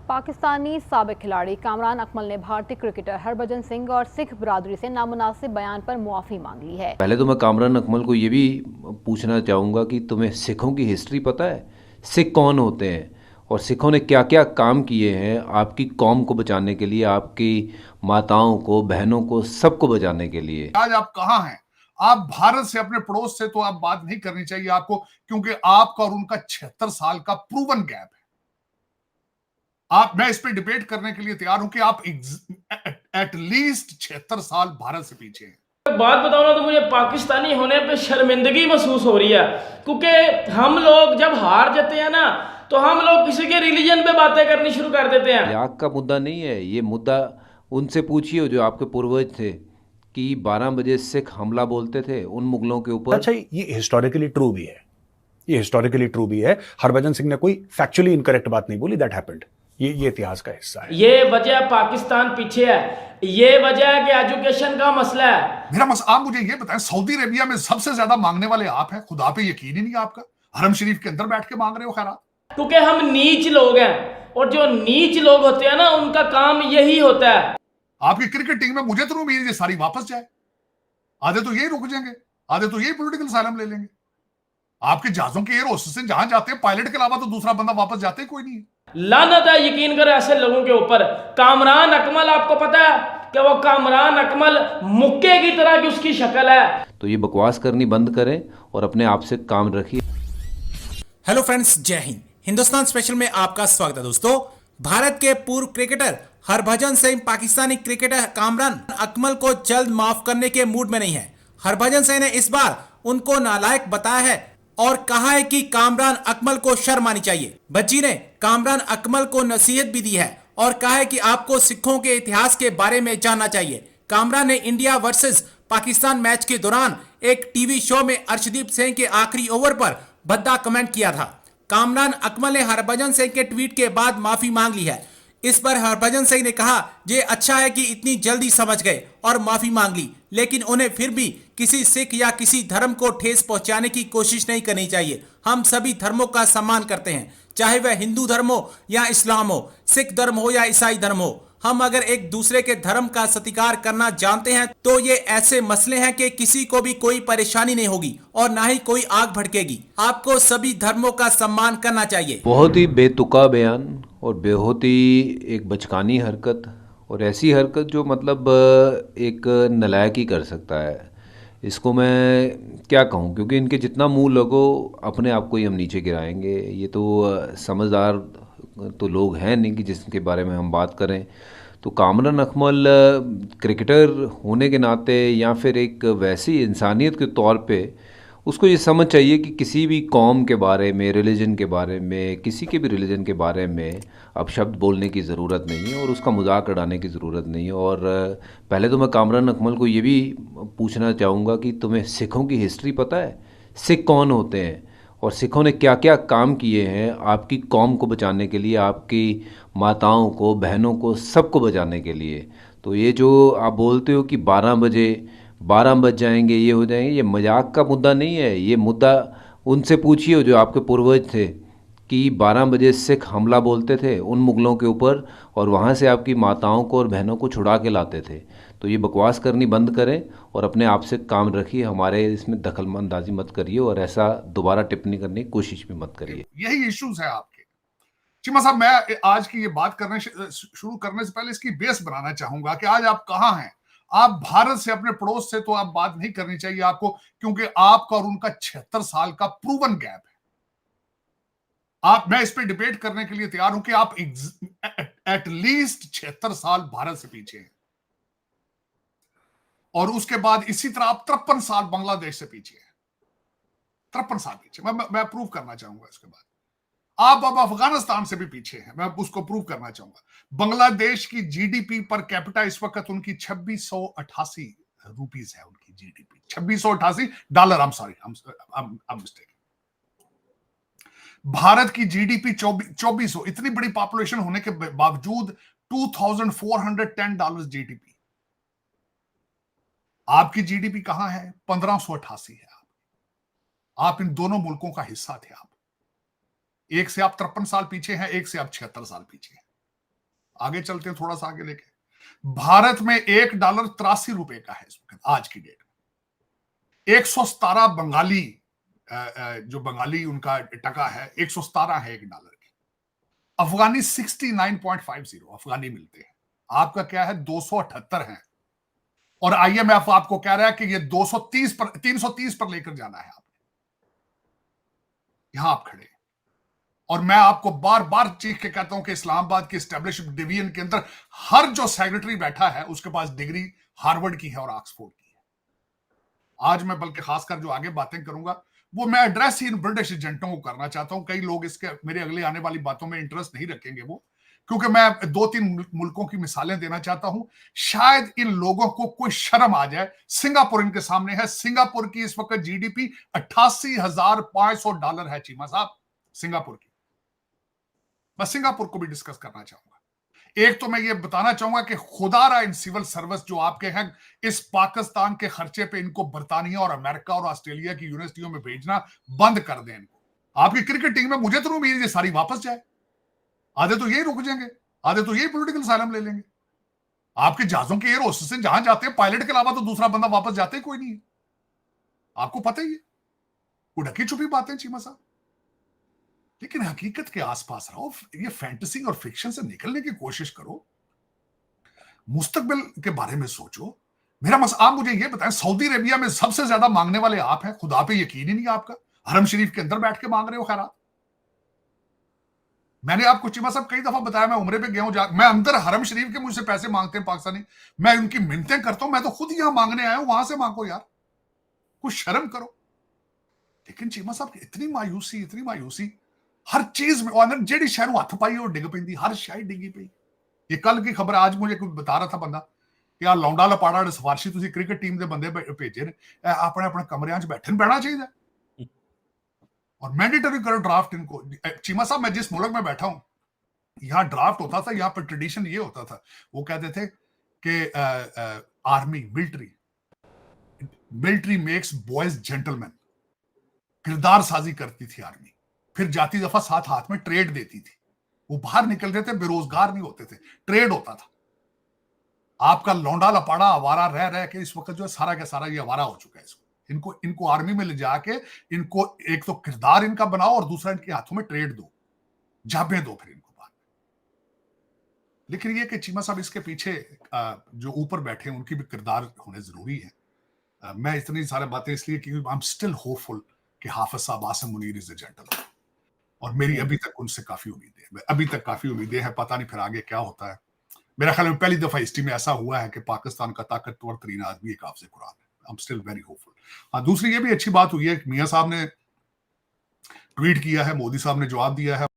पाकिस्तानी साबिक खिलाड़ी कामरान अकमल ने भारतीय क्रिकेटर हरभजन सिंह और सिख बरादरी से नामुनासिब बयान पर मुआफ़ी मांग ली है। पहले तो मैं कामरान अकमल को ये भी पूछना चाहूँगा कि तुम्हें सिखों की हिस्ट्री पता है? सिख कौन होते हैं और सिखों ने क्या क्या काम किए हैं आपकी कौम को बचाने के लिए, आपकी माताओं को, बहनों को, सबको बचाने के लिए। आज आप कहाँ हैं? आप भारत से, अपने पड़ोस से तो आप बात नहीं करनी चाहिए आपको, क्योंकि आपका और उनका 76 साल का प्रूवन गैप है। मैं इस पे डिबेट करने के लिए तैयार हूं कि आप एटलीस्ट 76 साल भारत से पीछे हैं। बात बताओ ना, तो मुझे पाकिस्तानी होने पे शर्मिंदगी महसूस हो रही है, क्योंकि हम लोग जब हार जाते हैं ना, तो हम लोग किसी के रिलीजन पे बातें करनी शुरू कर देते हैं। मजाक का मुद्दा नहीं है ये मुद्दा। उनसे पूछिए जो आपके पूर्वज थे कि 12 बजे सिख हमला बोलते थे उन मुगलों के ऊपर। अच्छा, ये हिस्टोरिकली ट्रू भी है, ये हिस्टोरिकली ट्रू भी है। हरभजन सिंह ने कोई फैक्चुअली इनकरेक्ट बात नहीं बोली, दैट हैपेंड। ये इतिहास का हिस्सा है। ये वजह पाकिस्तान पीछे है, ये वजह है कि एजुकेशन का मसला है। मेरा मसला, आप मुझे ये बताएं, सऊदी अरेबिया में सबसे ज्यादा मांगने वाले आप हैं, खुदा पे यकीन ही नहीं आपका। हरम शरीफ के अंदर बैठ के मांग रहे हो खैरात। क्योंकि हम नीच लोग हैं, और जो नीच लोग होते हैं ना, उनका काम यही होता है। आपकी क्रिकेट टीम में मुझे तो उम्मीद है सारी वापस जाए, आधे तो यही रुक जाएंगे, आधे तो यही पॉलिटिकल साइलम ले लेंगे। आपके जहाजों के एयर होस्टेस जहां जाते हैं, पायलट के अलावा तो दूसरा बंदा वापस जाते ही कोई नहीं है। लानत है, यकीन करो ऐसे लोगों के ऊपर। कामरान अकमल, आपको पता है कि वो कामरान अकमल मुक्के की तरह की उसकी शक्ल है। तो ये बकवास करनी बंद करें और अपने आप से काम रखिए। हेलो फ्रेंड्स, जय हिंद। हिंदुस्तान स्पेशल में आपका स्वागत है दोस्तों। भारत के पूर्व क्रिकेटर हरभजन सिंह पाकिस्तानी क्रिकेटर कामरान अकमल को जल्द माफ करने के मूड में नहीं है। हरभजन सिंह ने इस बार उनको नालायक बताया है और कहा है कि कामरान अकमल को शर्म आनी चाहिए। भज्जी ने कामरान अकमल को नसीहत भी दी है और कहा है कि आपको सिखों के इतिहास के बारे में जानना चाहिए। कामरान ने इंडिया वर्सेस पाकिस्तान मैच के दौरान एक टीवी शो में अर्शदीप सिंह के आखिरी ओवर पर भद्दा कमेंट किया था। कामरान अकमल ने हरभजन सिंह के ट्वीट के बाद माफी मांग ली है। इस पर हरभजन सिंह ने कहा, ये अच्छा है कि इतनी जल्दी समझ गए और माफी मांग ली, लेकिन उन्हें फिर भी किसी सिख या किसी धर्म को ठेस पहुंचाने की कोशिश नहीं करनी चाहिए। हम सभी धर्मों का सम्मान करते हैं, चाहे वह हिंदू धर्म हो या इस्लाम हो, सिख धर्म हो या ईसाई धर्म हो। हम अगर एक दूसरे के धर्म का सत्कार करना जानते हैं तो ये ऐसे मसले हैं कि किसी को भी कोई परेशानी नहीं होगी और ना ही कोई आग भड़केगी। आपको सभी धर्मों का सम्मान करना चाहिए। बहुत ही बेतुका बयान और बहुत ही एक बचकानी हरकत, और ऐसी हरकत जो मतलब एक नालायक ही कर सकता है। इसको मैं क्या कहूँ, क्योंकि इनके जितना मुंह लगो अपने आप को ही हम नीचे गिराएंगे। ये तो समझदार तो लोग हैं नहीं कि जिसके बारे में हम बात करें। तो कामरान अकमल क्रिकेटर होने के नाते या फिर एक वैसी इंसानियत के तौर पे उसको ये समझ चाहिए कि किसी भी कौम के बारे में, रिलीजन के बारे में, किसी के भी रिलीजन के बारे में अब शब्द बोलने की ज़रूरत नहीं है और उसका मजाक उड़ाने की ज़रूरत नहीं है। और पहले तो मैं कामरान अकमल को ये भी पूछना चाहूँगा कि तुम्हें सिखों की हिस्ट्री पता है? सिख कौन होते हैं और सिखों ने क्या क्या काम किए हैं आपकी कौम को बचाने के लिए, आपकी माताओं को, बहनों को, सबको बचाने के लिए। तो ये जो आप बोलते हो कि 12 बज जाएंगे, ये हो जाएंगे, ये मजाक का मुद्दा नहीं है। ये मुद्दा उनसे पूछिए जो आपके पूर्वज थे कि 12 बजे सिख हमला बोलते थे उन मुगलों के ऊपर और वहाँ से आपकी माताओं को और बहनों को छुड़ा के लाते थे। तो ये बकवास करनी बंद करें और अपने आप से काम रखिए, हमारे इसमें दखलअंदाजी मत करिए और ऐसा दोबारा टिप्पणी करने की कोशिश भी मत करिए। यही इश्यूज है आपके। चिमा साहब, मैं आज की ये बात करने शुरू करने से पहले इसकी बेस बनाना चाहूंगा कि आज आप कहाँ हैं। आप भारत से, अपने पड़ोस से तो आप बात नहीं करनी चाहिए आपको, क्योंकि आपका और उनका 76 साल का प्रूवन गैप है। मैं इस पे डिबेट करने के लिए तैयार हूं कि आप एटलीस्ट 76 साल भारत से पीछे हैं, और उसके बाद इसी तरह आप 53 साल बांग्लादेश से पीछे हैं। 53 साल पीछे मैं प्रूव करना चाहूंगा। इसके बाद आप अब अफगानिस्तान से भी पीछे हैं, मैं उसको प्रूव करना चाहूंगा। बांग्लादेश की जीडीपी पर कैपिटा इस वक्त उनकी 2688 रुपीस है। उनकी GDP 2688 dollar, I am sorry, I am mistake. Bharat की जीडीपी 2400, इतनी बड़ी पॉपुलेशन होने के बावजूद $2410 जीडीपी। आपकी जीडीपी कहां है? 1588 है। आप इन दोनों मुल्कों का हिस्सा थे। आप एक से आप 53 साल पीछे हैं, एक से आप 76 साल पीछे हैं। आगे चलते हैं, थोड़ा सा आगे लेके। भारत में $1 ₹83 का है इस वक्त आज की डेट में। 117 बंगाली जो बंगाली उनका टका है 117 है $1 की। अफगानी 69.50 अफगानी मिलते हैं, आपका क्या है 278 है, और IMF आपको कह रहा है कि ये 330 पर लेकर जाना है आपने। यहां आप खड़े, और मैं आपको बार बार चीख के कहता हूं कि इस्लामाबाद के एस्टेब्लिश्ड डिवीजन के अंदर हर जो सेक्रेटरी बैठा है उसके पास डिग्री हार्वर्ड की है और ऑक्सफोर्ड की है। आज मैं बल्कि खासकर जो आगे बातें करूंगा वो मैं एड्रेस ही इन ब्रिटिश एजेंटों को करना चाहता हूं। कई लोग इसके मेरे अगले आने वाली बातों में इंटरेस्ट नहीं रखेंगे वो, क्योंकि मैं 2-3 मुल्कों की मिसालें देना चाहता हूं, शायद इन लोगों को कोई शर्म आ जाए। सिंगापुर इनके सामने है। सिंगापुर की इस वक्त GDP $88,500 है चीमा साहब, सिंगापुर की। मैं सिंगापुर को भी डिस्कस करना चाहूंगा। एक तो मैं ये बताना चाहूंगा कि खुदारा इन सिविल सर्विस जो आपके हैं, इस पाकिस्तान के खर्चे पे इनको बर्तानिया और अमेरिका और ऑस्ट्रेलिया की यूनिवर्सिटियों में भेजना बंद कर दें इनको। आपकी क्रिकेट टीम में मुझे तो नहीं उम्मीद है सारी वापस जाए, आधे तो यही रुक जाएंगे, आधे तो यही पॉलिटिकल असाइलम ले लेंगे। आपके जहाजों के एयर होस्टेस जहां जाते हैं पायलट के अलावा तो दूसरा बंदा वापस जाते ही कोई नहीं है, आपको पता ही है। वो ढकी छुपी बातें चीमा साहब, लेकिन हकीकत के आसपास रहो। ये फैंटेसी और फिक्शन से निकलने की कोशिश करो, मुस्तकबिल के बारे में सोचो। मेरा आप मुझे ये बताएं, सऊदी अरेबिया में सबसे ज्यादा मांगने वाले आप हैं, खुदा पे यकीन ही नहीं आपका। हरम शरीफ के अंदर बैठ के मांग रहे हो खैरात। मैंने आपको चीमा साहब कई दफा बताया, मैं उम्रे पे गया हूं, मैं अंदर हरम शरीफ के मुझसे पैसे मांगते हैं पाकिस्तानी, मैं उनकी मिन्नतें करता हूं, मैं तो खुद यहां मांगने आया हूं, वहां से मांगो यार, कुछ शर्म करो। लेकिन चीमा साहब इतनी मायूसी हर चीज में, और जेडी शहर हथ पाई और डिग पैंदी, हर शायद डिगी पई। ये कल की खबर, आज मुझे कुछ बता रहा था बंदा कि यार लौंडा लपाड़ा सिफारशी तुसी क्रिकेट टीम के बंदे भेजे ने, अपने अपने कमरियां च बैठे बहना चाहिए और मैंडेटरी करो ड्राफ्ट इनको। चीमा साहब मैं जिस मुल्क में बैठा हूं, यहां ड्राफ्ट होता था, यहां पर ट्रेडिशन ये होता था, वो कहते थे कि army military makes boys gentleman. किरदार साजी करती थी आर्मी, फिर जाती दफा साथ हाथ में ट्रेड देती थी। वो बाहर निकलते थे, बेरोजगार नहीं होते थे, ट्रेड होता था। आपका लौंडा लपाड़ा आवारा रह रह के इस वक्त जो है सारा का सारा ये आवारा हो चुका है। इनको आर्मी में ले जाके इनको एक तो किरदार इनका बनाओ और दूसरा इनके हाथों में ट्रेड दो, जाबे दो फिर इनको बाद में। लेकिन ये कि चीमा साहब इसके पीछे जो ऊपर बैठे हैं उनकी भी किरदार होने जरूरी है। मैं इतनी सारी बातें इसलिए क्योंकि आई एम स्टिल होपफुल कि हाफिज साहब Asim Munir is a gentleman, और मेरी अभी तक उनसे काफी उम्मीदें हैं। पता नहीं फिर आगे क्या होता है। मेरा ख्याल में पहली दफा हिस्ट्री में ऐसा हुआ है कि पाकिस्तान का ताकतवर तरीन आदमी एक हाफिज कुरान है। I am still very hopeful. हाँ, दूसरी ये भी अच्छी बात हुई है, मियां साहब ने ट्वीट किया है, मोदी साहब ने जवाब दिया है।